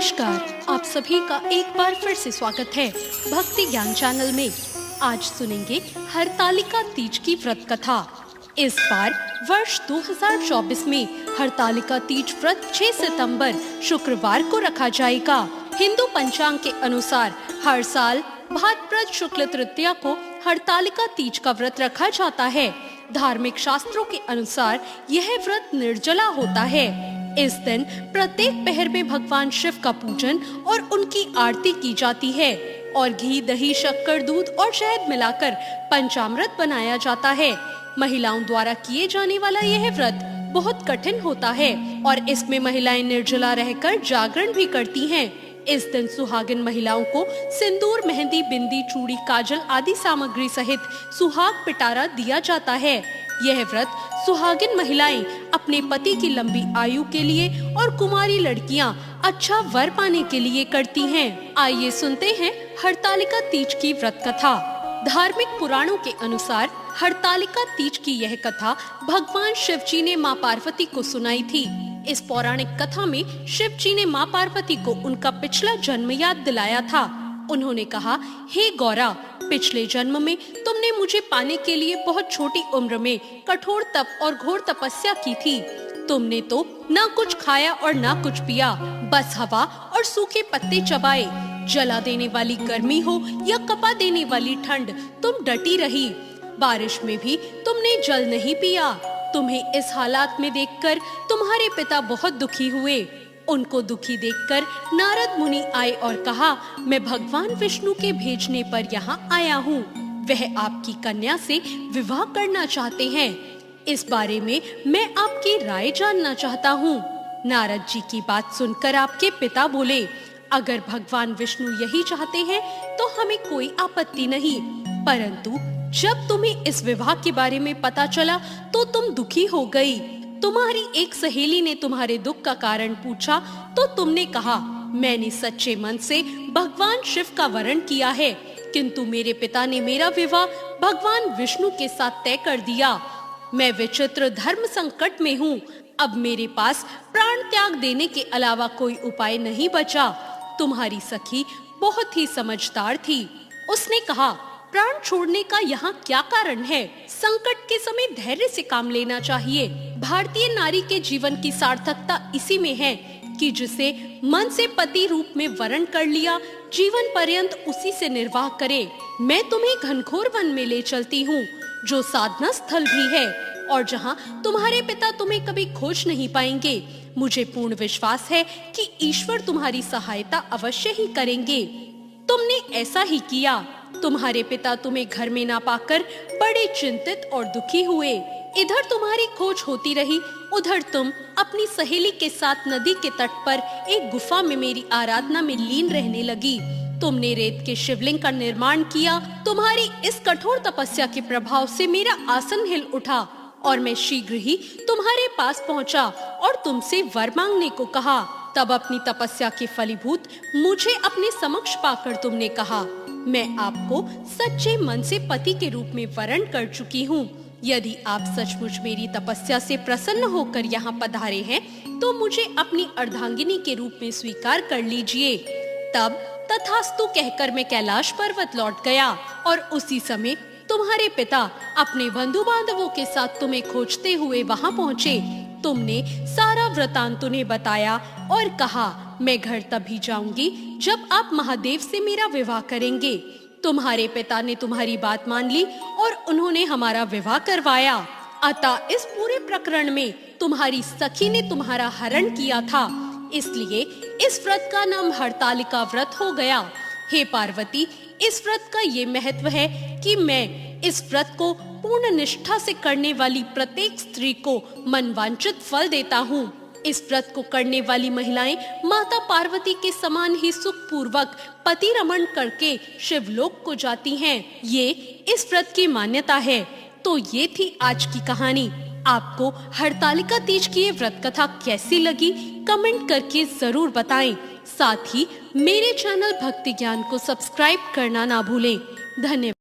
नमस्कार, आप सभी का एक बार फिर से स्वागत है भक्ति ज्ञान चैनल में। आज सुनेंगे हरतालिका तीज की व्रत कथा। इस बार वर्ष 2024 में हरतालिका तीज व्रत 6 सितंबर शुक्रवार को रखा जाएगा। हिंदू पंचांग के अनुसार हर साल भाद्रपद शुक्ल तृतीया को हरतालिका तीज का व्रत रखा जाता है। धार्मिक शास्त्रों के अनुसार यह व्रत निर्जला होता है। इस दिन प्रत्येक पहर में भगवान शिव का पूजन और उनकी आरती की जाती है और घी, दही, शक्कर, दूध और शहद मिलाकर पंचामृत बनाया जाता है। महिलाओं द्वारा किए जाने वाला यह व्रत बहुत कठिन होता है और इसमें महिलाएं निर्जला रहकर जागरण भी करती हैं। इस दिन सुहागिन महिलाओं को सिंदूर, मेहंदी, बिंदी, चूड़ी, काजल आदि सामग्री सहित सुहाग पिटारा दिया जाता है। यह व्रत सुहागिन महिलाएं अपने पति की लंबी आयु के लिए और कुमारी लड़कियां अच्छा वर पाने के लिए करती हैं। आइए सुनते हैं हरतालिका तीज की व्रत कथा। धार्मिक पुराणों के अनुसार हरतालिका तीज की यह कथा भगवान शिव जी ने माँ पार्वती को सुनाई थी। इस पौराणिक कथा में शिव जी ने माँ पार्वती को उनका पिछला जन्म याद दिलाया था। उन्होंने कहा, हे गौरा, पिछले जन्म में तुमने मुझे पाने के लिए बहुत छोटी उम्र में कठोर तप और घोर तपस्या की थी। तुमने तो ना कुछ खाया और ना कुछ पिया, बस हवा और सूखे पत्ते चबाए। जला देने वाली गर्मी हो या कपा देने वाली ठंड, तुम डटी रही। बारिश में भी तुमने जल नहीं पिया। तुम्हें इस हालात में देखकर तुम्हारे पिता बहुत दुखी हुए। उनको दुखी देखकर नारद मुनि आए और कहा, मैं भगवान विष्णु के भेजने पर यहाँ आया हूँ। वह आपकी कन्या से विवाह करना चाहते हैं। इस बारे में मैं आपकी राय जानना चाहता हूँ। नारद जी की बात सुनकर आपके पिता बोले, अगर भगवान विष्णु यही चाहते हैं तो हमें कोई आपत्ति नहीं, परंतु जब तुम्हें इस विवाह के बारे में पता चला तो तुम दुखी हो गई। तुम्हारी एक सहेली ने तुम्हारे दुख का कारण पूछा तो तुमने कहा, मैंने सच्चे मन से भगवान शिव का वरण किया है, किंतु मेरे पिता ने मेरा विवाह भगवान विष्णु के साथ तय कर दिया। मैं विचित्र धर्म संकट में हूँ। अब मेरे पास प्राण त्याग देने के अलावा कोई उपाय नहीं बचा। तुम्हारी सखी बहुत ही समझदार थी। उसने कहा, प्राण छोड़ने का यहाँ क्या कारण है? संकट के समय धैर्य से काम लेना चाहिए। भारतीय नारी के जीवन की सार्थकता इसी में है कि जिसे मन से पति रूप में वरण कर लिया, जीवन पर्यंत उसी से निर्वाह करे। मैं तुम्हें घनघोर वन में ले चलती हूँ, जो साधना स्थल भी है और जहाँ तुम्हारे पिता तुम्हें कभी खोज नहीं पाएंगे। मुझे पूर्ण विश्वास है कि ईश्वर तुम्हारी सहायता अवश्य ही करेंगे। तुमने ऐसा ही किया। तुम्हारे पिता तुम्हें घर में ना पाकर बड़े चिंतित और दुखी हुए। इधर तुम्हारी खोज होती रही, उधर तुम अपनी सहेली के साथ नदी के तट पर एक गुफा में मेरी आराधना में लीन रहने लगी। तुमने रेत के शिवलिंग का निर्माण किया। तुम्हारी इस कठोर तपस्या के प्रभाव से मेरा आसन हिल उठा और मैं शीघ्र ही तुम्हारे पास पहुंचा और तुमसे वर मांगने को कहा। तब अपनी तपस्या के फलीभूत मुझे अपने समक्ष पाकर तुमने कहा, मैं आपको सच्चे मन से पति के रूप में वरण कर चुकी हूँ। यदि आप सचमुच मेरी तपस्या से प्रसन्न होकर यहाँ पधारे हैं, तो मुझे अपनी अर्धांगिनी के रूप में स्वीकार कर लीजिए। तब तथास्तु कहकर मैं कैलाश पर्वत लौट गया और उसी समय तुम्हारे पिता अपने बंधु बांधवों के साथ तुम्हें खोजते हुए वहाँ पहुँचे। तुमने सारा वृतांत उन्हें बताया और कहा, मैं घर तभी जाऊंगी जब आप महादेव से मेरा विवाह करेंगे। तुम्हारे पिता ने तुम्हारी बात मान ली और उन्होंने हमारा विवाह करवाया। अतः इस पूरे प्रकरण में तुम्हारी सखी ने तुम्हारा हरण किया था, इसलिए इस व्रत का नाम हरतालिका व्रत हो गया। हे पार्वती, इस व्रत का ये महत्व है कि मैं इस व्रत को पूर्ण निष्ठा से करने वाली प्रत्येक स्त्री को मनवांचित फल देता हूँ। इस व्रत को करने वाली महिलाएं माता पार्वती के समान ही सुख पूर्वक पति रमण करके शिवलोक को जाती हैं। ये इस व्रत की मान्यता है। तो ये थी आज की कहानी। आपको हरतालिका तीज की ये व्रत कथा कैसी लगी, कमेंट करके जरूर बताएं। साथ ही मेरे चैनल भक्ति ज्ञान को सब्सक्राइब करना ना भूलें। धन्यवाद।